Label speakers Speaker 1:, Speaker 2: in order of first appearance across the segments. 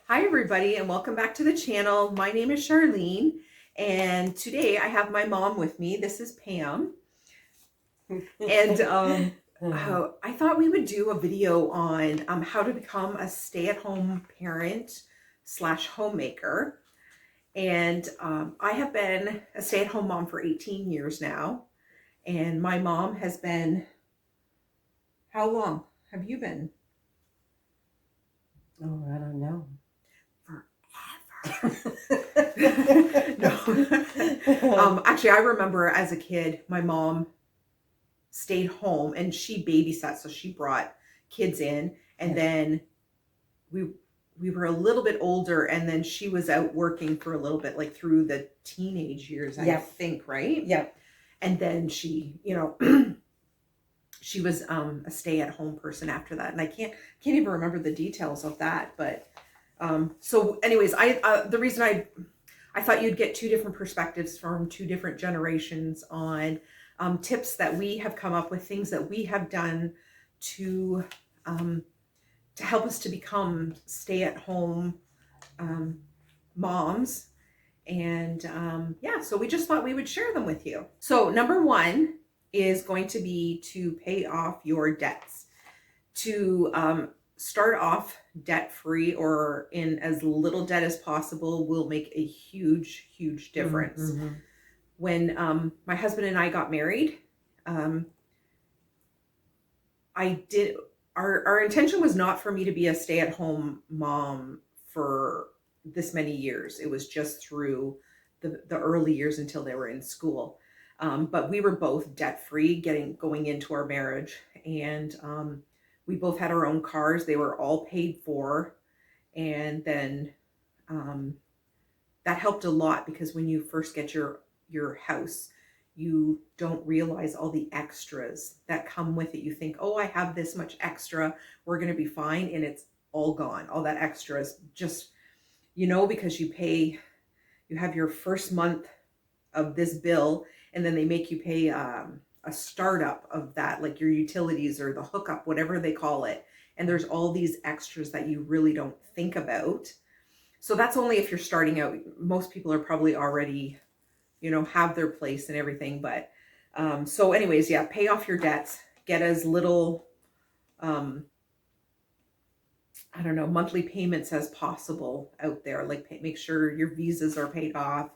Speaker 1: Hi everybody and welcome back to the channel. My name is Charlene and today I have my mom with me. This is Pam. And I thought we would do a video on how to become a stay-at-home parent slash homemaker. And I have been a stay-at-home mom for 18 years now. And my mom has been, how long have you been?
Speaker 2: Oh, I don't know.
Speaker 1: No. Actually, I remember as a kid, my mom stayed home and she babysat. So she brought kids in, and then we were a little bit older, and then she was out working for a little bit, like through the teenage years, I think, right?
Speaker 2: Yep.
Speaker 1: And then she, she was a stay-at-home person after that, and I can't even remember the details of that, but so anyways, the reason I thought you'd get two different perspectives from two different generations on tips that we have come up with, things that we have done to help us to become stay-at-home moms. And yeah, so we just thought we would share them with you. So number one is going to be to pay off your debts. To start off debt-free or in as little debt as possible will make a huge difference.
Speaker 2: Mm-hmm.
Speaker 1: When my husband and I got married, our intention was not for me to be a stay-at-home mom for this many years. It was just through the early years until they were in school. But we were both debt-free going into our marriage, and we both had our own cars. They were all paid for. And then that helped a lot, because when you first get your house, you don't realize all the extras that come with it. You think, oh, I have this much extra, we're going to be fine. And it's all gone. All that extra is just, because you have your first month of this bill, and then they make you pay a startup of that, like your utilities or the hookup, whatever they call it. And there's all these extras that you really don't think about. So that's only if you're starting out. Most people are probably already, have their place and everything. But so anyways, yeah, pay off your debts, get as little, monthly payments as possible out there. Like make sure your visas are paid off.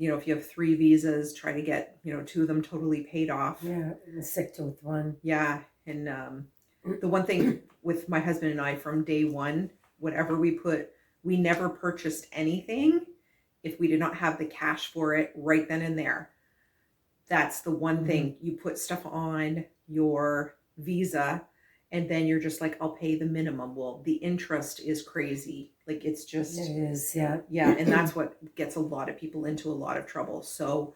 Speaker 1: If you have 3 visas, try to get, 2 of them totally paid off.
Speaker 2: Yeah, stick to with one.
Speaker 1: Yeah. And the one thing with my husband and I from day one, whatever we never purchased anything if we did not have the cash for it right then and there. That's the one thing. You put stuff on your visa, and then you're just like, I'll pay the minimum. Well, the interest is crazy. Like it
Speaker 2: is, yeah.
Speaker 1: Yeah, and that's what gets a lot of people into a lot of trouble. So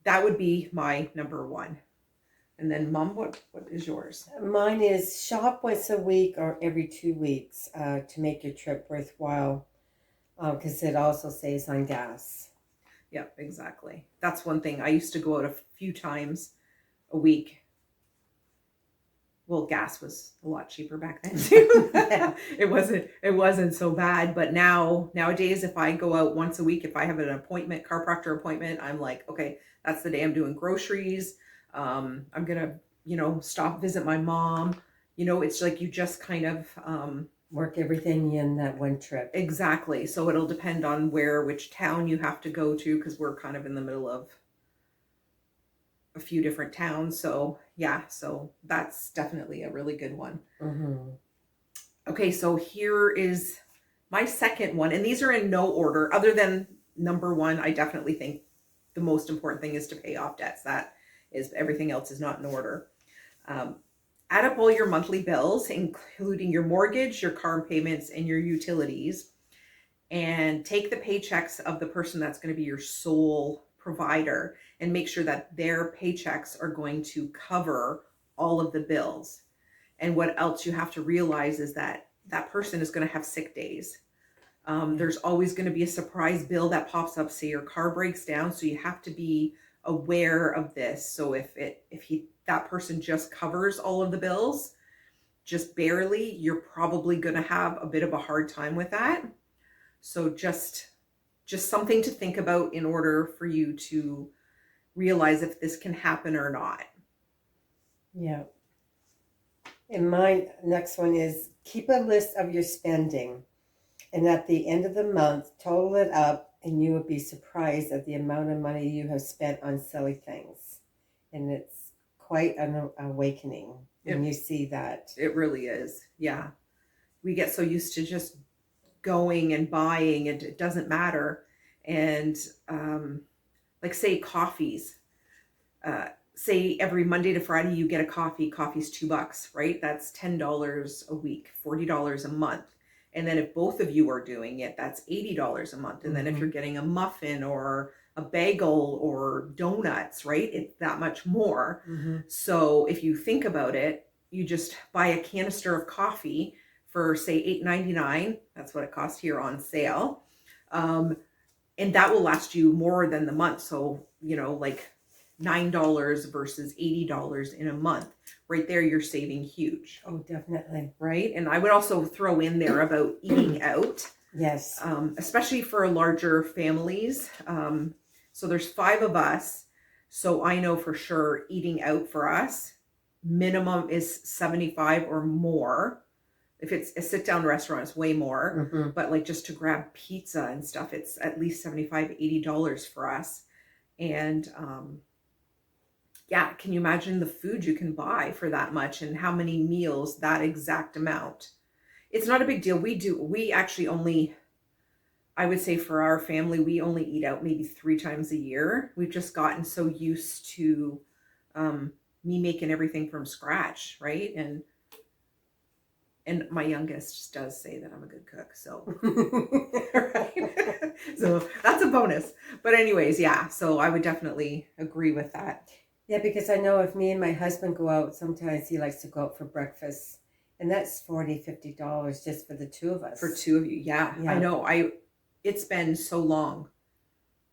Speaker 1: that would be my number one. And then Mom, what is yours?
Speaker 2: Mine is shop once a week or every 2 weeks to make your trip worthwhile, because it also saves on gas.
Speaker 1: Yeah, exactly. That's one thing. I used to go out a few times a week. Well, gas was a lot cheaper back then too. It wasn't so bad. But nowadays, if I go out once a week, if I have an appointment, chiropractor appointment, I'm like, okay, that's the day I'm doing groceries. I'm gonna, stop, visit my mom. It's like you just kind of
Speaker 2: work everything in that one trip.
Speaker 1: Exactly. So it'll depend on which town you have to go to, because we're kind of in the middle of a few different towns. So yeah, so that's definitely a really good one. Okay, so here is my second one, and these are in no order other than number one. I definitely think the most important thing is to pay off debts. That is, everything else is not in order. Add up all your monthly bills, including your mortgage, your car payments, and your utilities, and take the paychecks of the person that's going to be your sole provider, and make sure that their paychecks are going to cover all of the bills. And what else you have to realize is that that person is going to have sick days. There's always going to be a surprise bill that pops up. Say your car breaks down, so you have to be aware of this. So if that person just covers all of the bills, just barely, you're probably going to have a bit of a hard time with that. So just something to think about in order for you to realize if this can happen or not.
Speaker 2: Yeah. And my next one is keep a list of your spending. And at the end of the month, total it up, and you will be surprised at the amount of money you have spent on silly things. And it's quite an awakening when you see that.
Speaker 1: It really is. Yeah. We get so used to just going and buying, and it doesn't matter. And like, say, coffees. Say every Monday to Friday you get a coffee. Coffee's $2, right? That's $10 a week, $40 a month. And then if both of you are doing it, that's $80 a month. And then if you're getting a muffin or a bagel or donuts, right, it's that much more. So if you think about it, you just buy a canister of coffee for, say, $8.99. That's what it costs here on sale. And that will last you more than the month. So, like $9 versus $80 in a month. Right there, you're saving huge.
Speaker 2: Oh, definitely.
Speaker 1: Right? And I would also throw in there about eating out.
Speaker 2: Yes.
Speaker 1: Especially for larger families. So there's 5 of us. So I know for sure eating out for us, minimum is 75 or more. If it's a sit-down restaurant, it's way more. But like just to grab pizza and stuff, it's at least $75, $80 for us. And yeah, can you imagine the food you can buy for that much and how many meals, that exact amount? It's not a big deal. We actually only, I would say for our family, we only eat out maybe 3 times a year. We've just gotten so used to me making everything from scratch, right? And my youngest does say that I'm a good cook, so right? So that's a bonus. But anyways, yeah, so I would definitely agree with that.
Speaker 2: Yeah, because I know if me and my husband go out, sometimes he likes to go out for breakfast, and that's $40, $50 just for the 2 of us.
Speaker 1: For 2 of you, yeah. I know. It's been so long.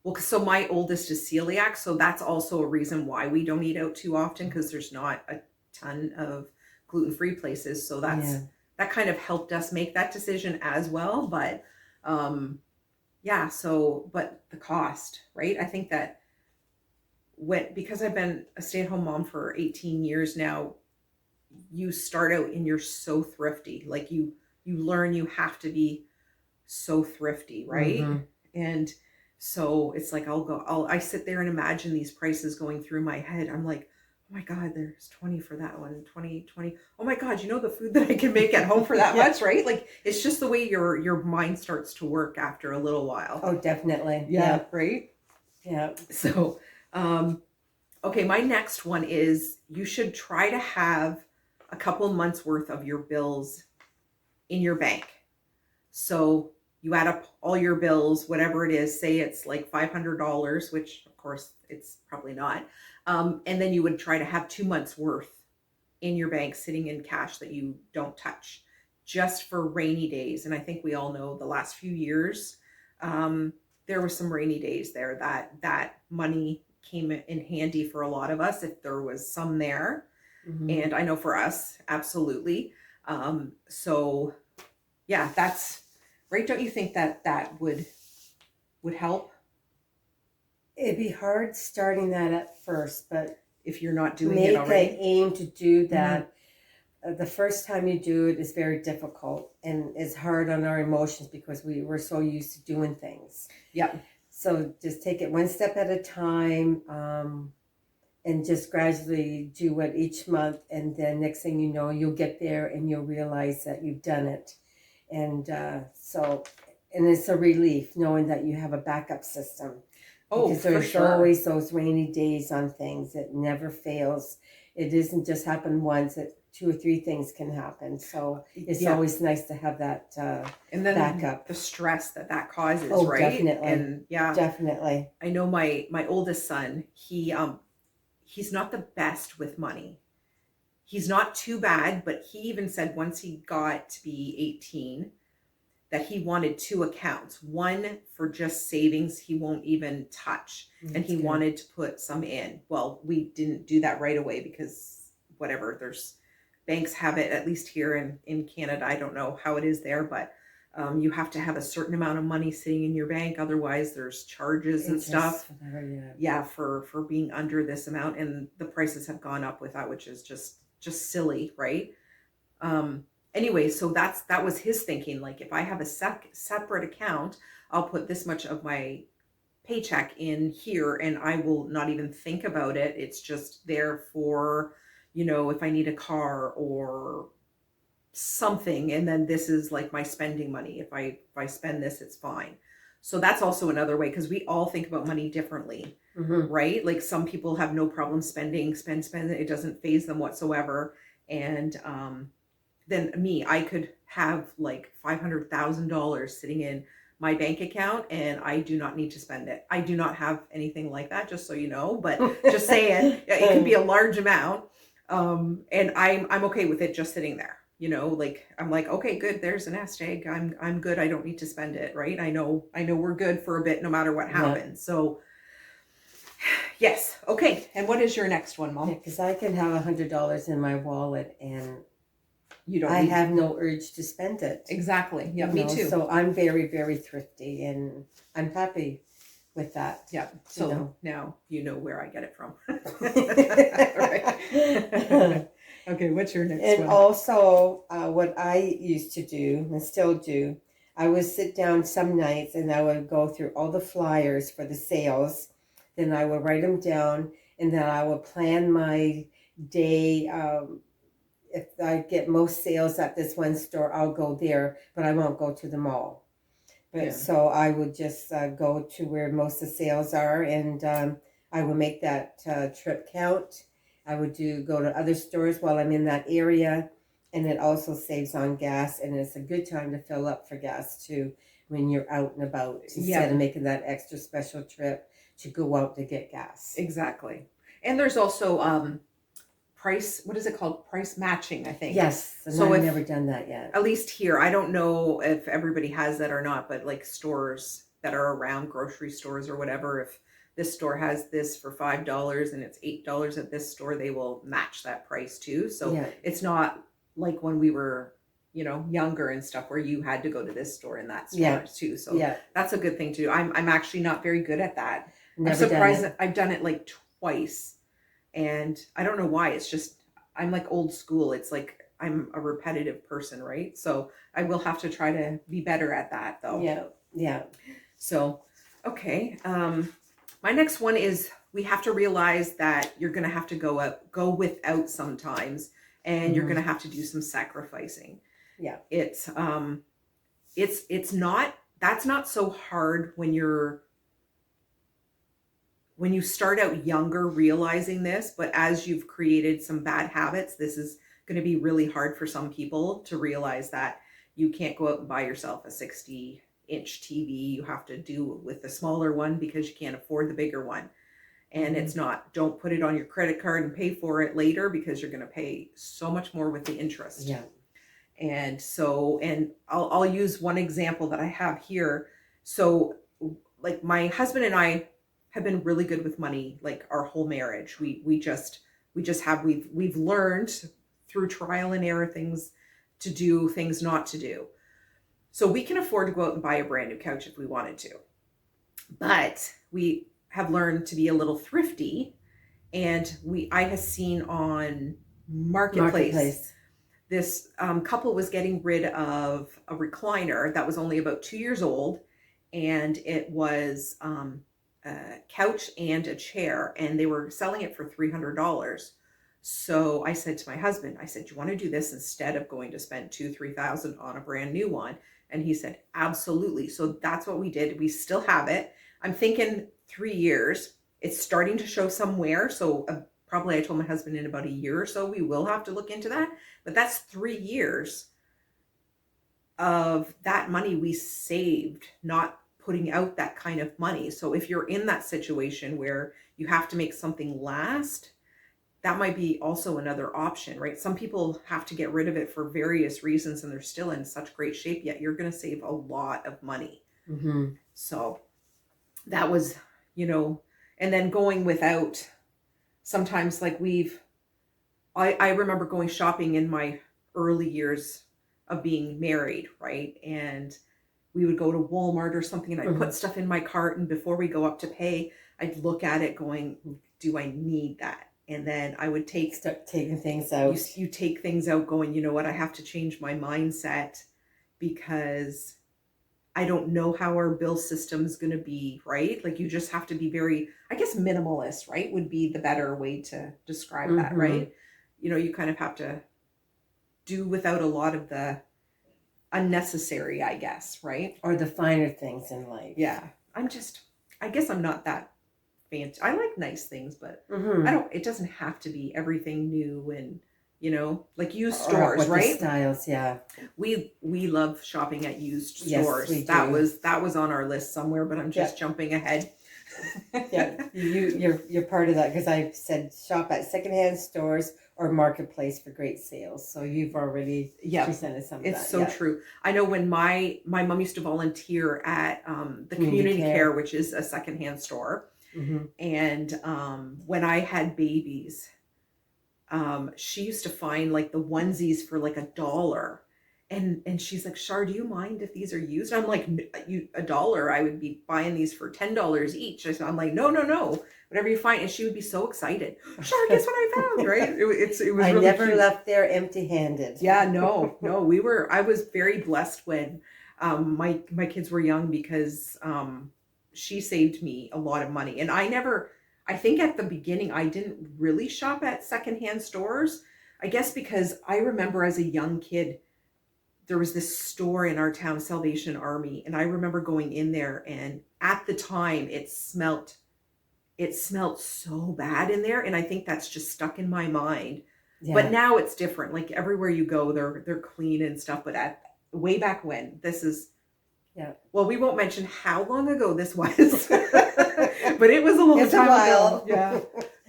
Speaker 1: Well, so my oldest is celiac, so that's also a reason why we don't eat out too often, because there's not a ton of gluten-free places. So that kind of helped us make that decision as well. But yeah, so but the cost, right? I think that because I've been a stay-at-home mom for 18 years now, you start out and you're so thrifty. Like you learn you have to be so thrifty, right? And so it's like I sit there and imagine these prices going through my head. I'm like, oh my God, there's 20 for that one, 20. Oh my God, the food that I can make at home for that much, right? Like it's just the way your mind starts to work after a little while.
Speaker 2: Oh, definitely.
Speaker 1: Yeah. Right?
Speaker 2: Yeah.
Speaker 1: So, okay, my next one is you should try to have a couple months worth of your bills in your bank. So you add up all your bills, whatever it is, say it's like $500, which of course it's probably not. And then you would try to have 2 months worth in your bank sitting in cash that you don't touch, just for rainy days. And I think we all know the last few years, there were some rainy days there that money came in handy for a lot of us if there was some there. And I know for us, absolutely. So yeah, that's right. Don't you think that would help?
Speaker 2: It'd be hard starting that at first, but
Speaker 1: if you're not doing it already,
Speaker 2: make an aim to do that. The first time you do it is very difficult and it's hard on our emotions because we're so used to doing things.
Speaker 1: Yeah.
Speaker 2: So just take it one step at a time, and just gradually do it each month. And then next thing you know, you'll get there and you'll realize that you've done it. And and it's a relief knowing that you have a backup system.
Speaker 1: Oh,
Speaker 2: because there's
Speaker 1: for sure.
Speaker 2: always those rainy days on things. It never fails. It doesn't just happen once. 2 or 3 things can happen. So it's always nice to have that
Speaker 1: and then
Speaker 2: backup.
Speaker 1: The stress that causes, right?
Speaker 2: Definitely.
Speaker 1: And yeah,
Speaker 2: definitely.
Speaker 1: I know my oldest son, he's not the best with money. He's not too bad, but he even said once he got to be 18 that he wanted 2 accounts. One for just savings he won't even touch. And he wanted to put some in. Well, we didn't do that right away because whatever, there's banks have it, at least here in Canada. I don't know how it is there, but you have to have a certain amount of money sitting in your bank. Otherwise, there's charges and
Speaker 2: Interest,
Speaker 1: stuff.
Speaker 2: whatever, yeah.
Speaker 1: Yeah, for being under this amount, and the prices have gone up with that, which is just silly, right? Anyway, so that was his thinking. Like, if I have a separate account, I'll put this much of my paycheck in here, and I will not even think about it. It's just there for, if I need a car or something, and then this is like my spending money. If I spend this, it's fine. So that's also another way, because we all think about money differently,
Speaker 2: Mm-hmm.
Speaker 1: right? Like, some people have no problem spend. It doesn't phase them whatsoever. And then me, I could have like $500,000 sitting in my bank account, and I do not need to spend it. I do not have anything like that, just so you know, but just saying, it could be a large amount. And I'm okay with it just sitting there. Like, I'm like, okay, good. There's an nest egg. I'm good. I don't need to spend it, right? I know we're good for a bit, no matter what
Speaker 2: Yeah.
Speaker 1: happens. So yes. Okay. And what is your next one, Mom?
Speaker 2: Yeah, because I can have $100 in my wallet and
Speaker 1: You don't
Speaker 2: I
Speaker 1: need
Speaker 2: have no urge to spend it.
Speaker 1: exactly. Yeah,
Speaker 2: You
Speaker 1: me
Speaker 2: know,
Speaker 1: too.
Speaker 2: So I'm very, very thrifty, and I'm happy with that.
Speaker 1: Yeah. So
Speaker 2: know.
Speaker 1: now you know where I get it from.
Speaker 2: And
Speaker 1: Right. Okay. What's your next one?
Speaker 2: also, what I used to do and still do, I would sit down some nights and I would go through all the flyers for the sales. Then I would write them down, and then I would plan my day. If I get most sales at this one store, I'll go there, but I won't go to the mall. But
Speaker 1: Yeah.
Speaker 2: so I would just go to where most of the sales are, and I would make that trip count. I would go to other stores while I'm in that area, and it also saves on gas, and it's a good time to fill up for gas too when you're out and about, instead of making that extra special trip to go out to get gas.
Speaker 1: Exactly. And there's also price, what is it called? Price matching, I think.
Speaker 2: Yes, and
Speaker 1: So
Speaker 2: I've never done that yet.
Speaker 1: At least here, I don't know if everybody has that or not, but like stores that are around, grocery stores or whatever, if this store has this for $5 and it's $8 at this store, they will match that price too. So
Speaker 2: Yeah.
Speaker 1: it's not like when we were, younger and stuff, where you had to go to this store and that store too. So
Speaker 2: Yeah,
Speaker 1: that's a good thing to do. I'm actually not very good at that.
Speaker 2: never
Speaker 1: I'm surprised that I've done it like twice, and I don't know why. It's just, I'm like old school. It's like I'm a repetitive person, right? So I will have to try to be better at that, though.
Speaker 2: Yeah.
Speaker 1: So, okay. My next one is, we have to realize that you're going to have to go without sometimes, and you're going to have to do some sacrificing.
Speaker 2: Yeah.
Speaker 1: It's not, that's not so hard when you start out younger realizing this, but as you've created some bad habits, this is going to be really hard for some people to realize that you can't go out and buy yourself a 60-inch TV. You have to do with the smaller one because you can't afford the bigger one. And it's not, don't put it on your credit card and pay for it later, because you're going to pay so much more with the interest.
Speaker 2: Yeah.
Speaker 1: And so, and I'll use one example that I have here. So like, my husband and I have been really good with money, like our whole marriage. We just have, we've learned through trial and error things to do, things not to do. So we can afford to go out and buy a brand new couch if we wanted to. But we have learned to be a little thrifty, and I have seen on Marketplace. This couple was getting rid of a recliner that was only about 2 years old, and it was a couch and a chair, and they were selling it for $300. So I said to my husband, I said, do you want to do this instead of going to spend $2,000-3,000 on a brand new one? And he said, absolutely. So that's what we did. We still have it. I'm thinking 3 years. It's starting to show some wear. So probably, I told my husband, in about a year or so, we will have to look into that. But that's 3 years of that money we saved, not putting out that kind of money. So if you're in that situation where you have to make something last, that might be also another option, right? Some people have to get rid of it for various reasons, and they're still in such great shape, yet you're going to save a lot of money.
Speaker 2: Mm-hmm.
Speaker 1: So that was, and then going without, sometimes like I remember going shopping in my early years of being married, right? And we would go to Walmart or something and I'd
Speaker 2: Hmm.
Speaker 1: put stuff in my cart, and before we go up to pay, I'd look at it going, do I need that? And then I would take
Speaker 2: Start taking things
Speaker 1: you
Speaker 2: out.
Speaker 1: you take things out going, you know what, I have to change my mindset because I don't know how our bill system's going to be, right? Like you just have to be very, I guess minimalist, right? Would be the better way to describe that,
Speaker 2: Hmm.
Speaker 1: right? You know, you kind of have to do without a lot of the unnecessary, I guess, right?
Speaker 2: Or the finer things in life.
Speaker 1: Yeah. I guess I'm not that fancy. I like nice things, but
Speaker 2: Hmm.
Speaker 1: it doesn't have to be everything new and, like used
Speaker 2: Or
Speaker 1: stores,
Speaker 2: what the
Speaker 1: right?
Speaker 2: styles, yeah.
Speaker 1: We love shopping at used
Speaker 2: Yes,
Speaker 1: stores.
Speaker 2: we do.
Speaker 1: That was on our list somewhere, but I'm
Speaker 2: Yeah,
Speaker 1: just jumping ahead.
Speaker 2: yeah. You're part of that because I said shop at secondhand stores or marketplace for great sales. So you've already
Speaker 1: Yeah,
Speaker 2: presented some of
Speaker 1: it's
Speaker 2: that.
Speaker 1: so
Speaker 2: Yeah,
Speaker 1: true. I know when my mom used to volunteer at the
Speaker 2: community
Speaker 1: community care,
Speaker 2: care.
Speaker 1: which is a secondhand store,
Speaker 2: Hmm.
Speaker 1: and when I had babies, she used to find like the onesies for like $1. And she's like, Shar, do you mind if these are used? I'm like, You $1? I would be buying these for $10 each. I'm like, no, no, no, whatever you find. And she would be so excited. Shar, guess what I found? Right? It was
Speaker 2: I
Speaker 1: really
Speaker 2: never
Speaker 1: cute.
Speaker 2: left there empty-handed.
Speaker 1: Yeah, no, no, I was very blessed when my kids were young because she saved me a lot of money. And I think at the beginning I didn't really shop at secondhand stores. I guess because I remember as a young kid there was this store in our town, Salvation Army, and I remember going in there, and at the time it smelled so bad in there, and I think that's just stuck in my mind. But
Speaker 2: Yeah,
Speaker 1: now it's different. Like everywhere you go, they're clean and stuff. But at way back when, this is,
Speaker 2: yeah.
Speaker 1: well, we won't mention how long ago this was, but it was a long
Speaker 2: It's a
Speaker 1: time ago.
Speaker 2: while.
Speaker 1: Yeah.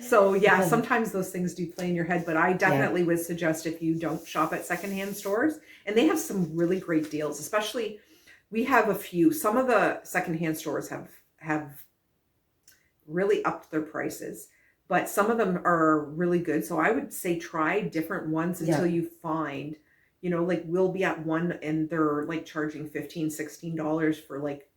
Speaker 1: So yeah, sometimes those things do play in your head, but I
Speaker 2: Yeah,
Speaker 1: definitely would suggest if you don't shop at secondhand stores, and they have some really great deals. Especially, we have a few. Some of the secondhand stores have really upped their prices, but some of them are really good. So I would say try different ones until
Speaker 2: yeah.
Speaker 1: you find, like we'll be at one and they're like charging 15, $16 for like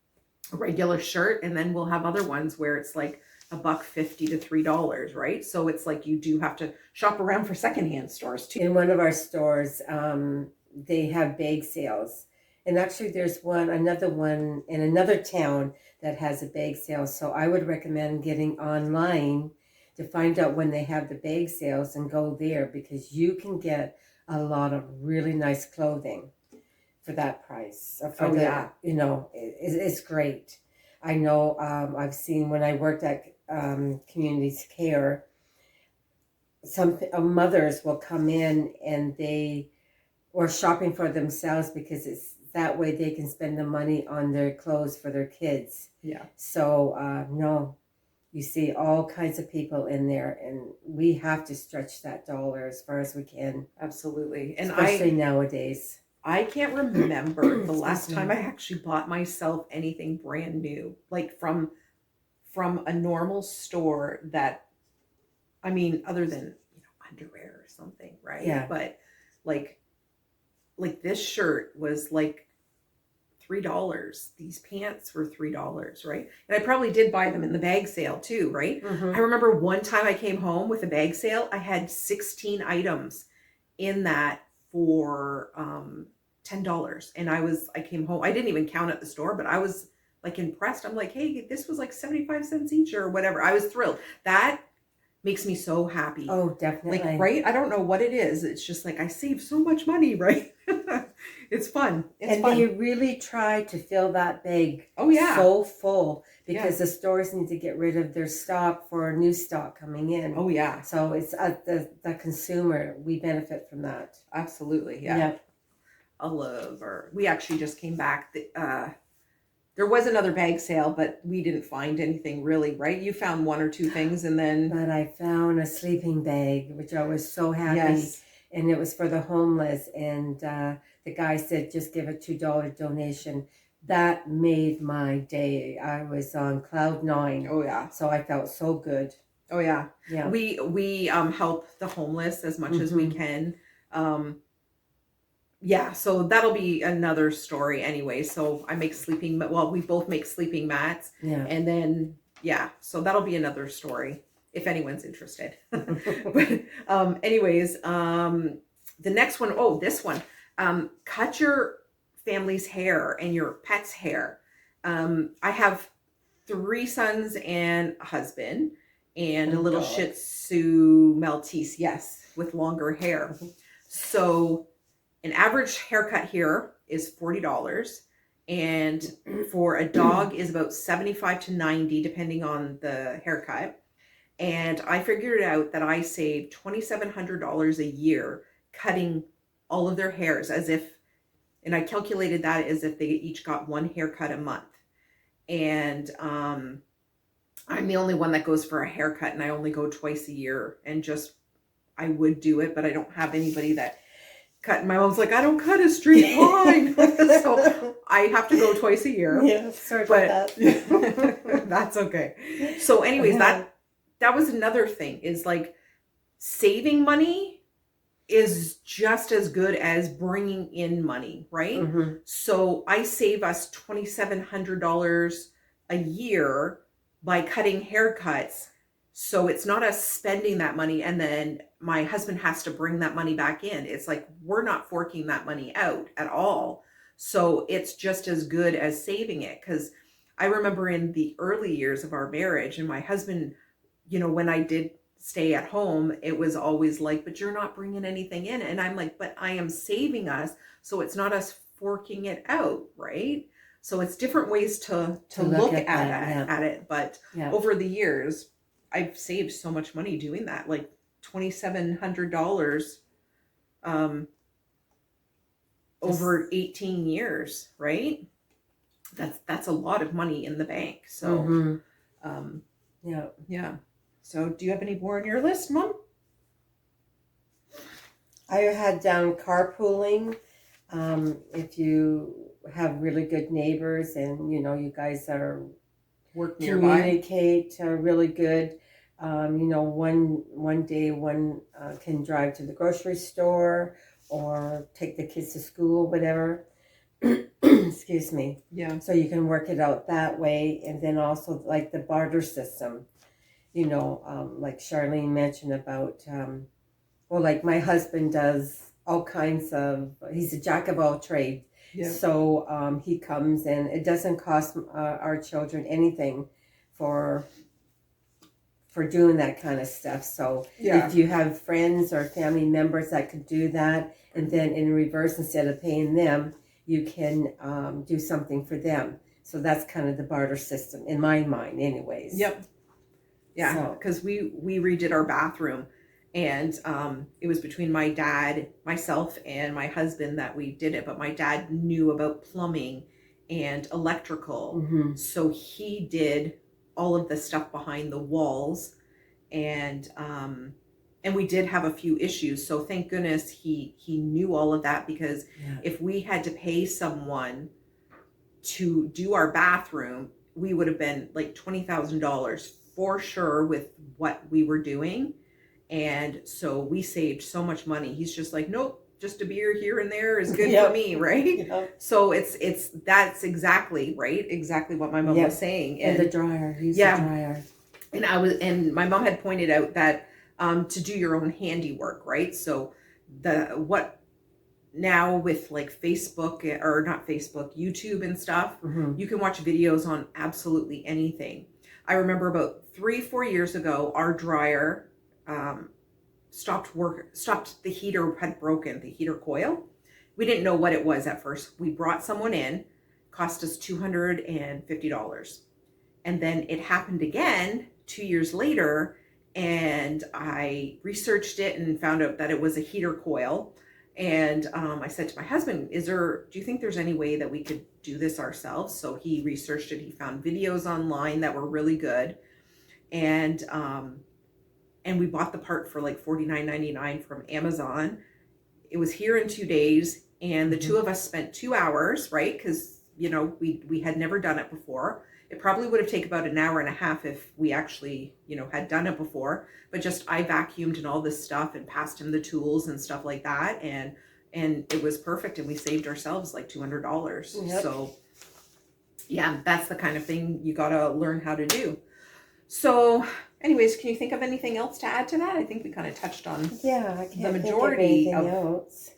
Speaker 1: a regular shirt. And then we'll have other ones where it's like $1.50 to $3, right? So it's like you do have to shop around for secondhand stores too.
Speaker 2: In one of our stores, they have bake sales. And actually, there's another one in another town that has a bake sale. So I would recommend getting online to find out when they have the bake sales and go there because you can get a lot of really nice clothing for that price. Or for
Speaker 1: Oh yeah.
Speaker 2: it's great. I know I've seen when I worked at communities care, some mothers will come in and they or shopping for themselves because it's that way they can spend the money on their clothes for their kids.
Speaker 1: Yeah,
Speaker 2: So no, you see all kinds of people in there, and we have to stretch that dollar as far as we can,
Speaker 1: absolutely. And
Speaker 2: especially nowadays.
Speaker 1: I can't remember the
Speaker 2: Excuse
Speaker 1: last time I
Speaker 2: me.
Speaker 1: actually bought myself anything brand new, like from a normal store that, I mean, other than, underwear or something, right?
Speaker 2: Yeah.
Speaker 1: But like this shirt was like $3. These pants were $3, right? And I probably did buy them in the bag sale too, right? I
Speaker 2: Mm-hmm.
Speaker 1: remember one time I came home with a bag sale, I had 16 items in that for $10. And I came home, I didn't even count at the store, but I was like impressed. I'm like, hey, this was like 75 cents each or whatever. I was thrilled. That makes me so happy.
Speaker 2: Oh,
Speaker 1: Like,
Speaker 2: definitely.
Speaker 1: right? I don't know what it is. It's just like I save so much money, right? It's fun. It's
Speaker 2: And they
Speaker 1: fun.
Speaker 2: really try to fill that bag
Speaker 1: Oh yeah.
Speaker 2: so full
Speaker 1: Yeah.
Speaker 2: because the stores need to get rid of their stock for new stock coming in.
Speaker 1: Oh yeah.
Speaker 2: So it's the consumer. We benefit from that.
Speaker 1: Absolutely. Yeah.
Speaker 2: Yeah.
Speaker 1: I we actually just came back. There was another bag sale, but we didn't find anything really, right? You found one or two things and then,
Speaker 2: But I found a sleeping bag, which I was so happy.
Speaker 1: yes.
Speaker 2: And it was for the homeless. And the guy said, just give a $2 donation. That made my day. I was on cloud nine.
Speaker 1: Oh yeah.
Speaker 2: So I felt so good.
Speaker 1: Oh yeah.
Speaker 2: Yeah.
Speaker 1: We help the homeless as much as we
Speaker 2: Mm-hmm.
Speaker 1: can. Um yeah, so that'll be another story anyway. So I make well, we both make sleeping mats,
Speaker 2: Yeah.
Speaker 1: and then yeah, so that'll be another story if anyone's interested. But anyways, the next one, oh, this one. Cut your family's hair and your pet's hair. I have three sons and a husband and a
Speaker 2: And
Speaker 1: little
Speaker 2: dog.
Speaker 1: Shih Tzu Maltese, yes, with longer hair. So an average haircut here is $40, and for a dog is about 75 to 90 depending on the haircut. And I figured out that I saved $2,700 a year cutting all of their hairs, as if, and I calculated that as if they each got one haircut a month. And I'm the only one that goes for a haircut, and I only go twice a year. And just, I would do it, but I don't have anybody that cut. My mom's like, I don't cut a straight line. So I have to go twice a year.
Speaker 2: Yeah, sorry about
Speaker 1: But
Speaker 2: that.
Speaker 1: that's okay. So anyways, that was another thing, is like saving money is just as good as bringing in money, right?
Speaker 2: Mm-hmm.
Speaker 1: So I save us $2,700 a year by cutting haircuts. So it's not us spending that money and then my husband has to bring that money back in. It's like we're not forking that money out at all. So it's just as good as saving it. Because I remember in the early years of our marriage, and my husband, when I did stay at home, it was always like, but you're not bringing anything in. And I'm like, but I am saving us. So it's not us forking it out, right? So it's different ways to
Speaker 2: look
Speaker 1: look
Speaker 2: at that,
Speaker 1: at it. But
Speaker 2: yeah.
Speaker 1: over the years, I've saved so much money doing that, like $2,700 um, over 18 years, right? That's a lot of money in the bank. So,
Speaker 2: Mm-hmm.
Speaker 1: um,
Speaker 2: Yeah.
Speaker 1: yeah. So, do you have any more on your list, Mom?
Speaker 2: I had down carpooling. If you have really good neighbors and you guys are
Speaker 1: Work nearby.
Speaker 2: communicate really good. One day one can drive to the grocery store or take the kids to school, whatever. Excuse me.
Speaker 1: Yeah.
Speaker 2: So you can work it out that way, and then also like the barter system. Like Charlene mentioned about. Well, like my husband does all kinds of. He's a jack of all trades.
Speaker 1: Yeah.
Speaker 2: So he comes, and it doesn't cost our children anything for doing that kind of stuff. So
Speaker 1: Yeah.
Speaker 2: if you have friends or family members that could do that, and then in reverse, instead of paying them, you can do something for them. So that's kind of the barter system in my mind, anyways.
Speaker 1: Yep. Yeah, because we redid our bathroom, and it was between my dad, myself, and my husband that we did it. But my dad knew about plumbing and electrical,
Speaker 2: Mm-hmm.
Speaker 1: so he did all of the stuff behind the walls, and we did have a few issues. So thank goodness he knew all of that, because if we had to pay someone to do our bathroom, we would have been like $20,000 for sure with what we were doing. And so we saved so much money. He's just like, nope, just a beer here and there is good for me, right? So that's exactly right, exactly what my mom was saying.
Speaker 2: And the dryer, use the dryer.
Speaker 1: And my mom had pointed out that to do your own handiwork, right? So now with like Facebook, or not Facebook, YouTube and stuff, you can watch videos on absolutely anything. I remember about 3-4 years ago, our dryer stopped. The heater had broken, the heater coil. We didn't know what it was at first. We brought someone in, cost us $250. And then it happened again 2 years later, and I researched it and found out that it was a heater coil. And I said to my husband, do you think there's any way that we could do this ourselves? So he researched it. He found videos online that were really good. And we bought the part for like $49.99 from Amazon. It was here in 2 days. And the two of us spent 2 hours, right? Because you know, we had never done it before. It probably would have taken about an hour and a half if we actually, you know, had done it before, but just I vacuumed and all this stuff and passed him the tools and stuff like that. And it was perfect. And we saved ourselves like $200.
Speaker 2: Yep.
Speaker 1: So yeah, that's the kind of thing you got to learn how to do. So anyways, can you think of anything else to add to that? I think we kind of touched on
Speaker 2: Yeah, I can't
Speaker 1: the
Speaker 2: think of
Speaker 1: majority
Speaker 2: anything
Speaker 1: of
Speaker 2: else.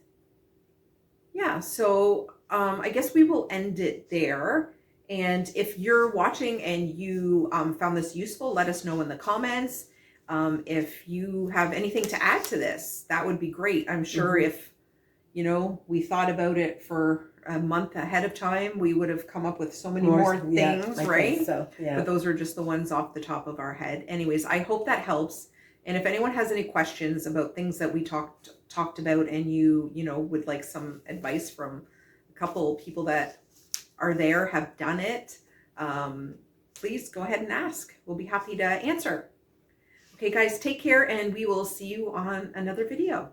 Speaker 1: yeah, so I guess we will end it there. And if you're watching and you found this useful, let us know in the comments. If you have anything to add to this, that would be great. I'm sure if, you know, we thought about it for a month ahead of time, we would have come up with so many more
Speaker 2: Yeah,
Speaker 1: things,
Speaker 2: I
Speaker 1: right?
Speaker 2: think so, yeah.
Speaker 1: But those are just the ones off the top of our head. Anyways, I hope that helps. And if anyone has any questions about things that we talked about and you know, would like some advice from a couple people that are there, have done it, please go ahead and ask. We'll be happy to answer. Okay, guys, take care and we will see you on another video.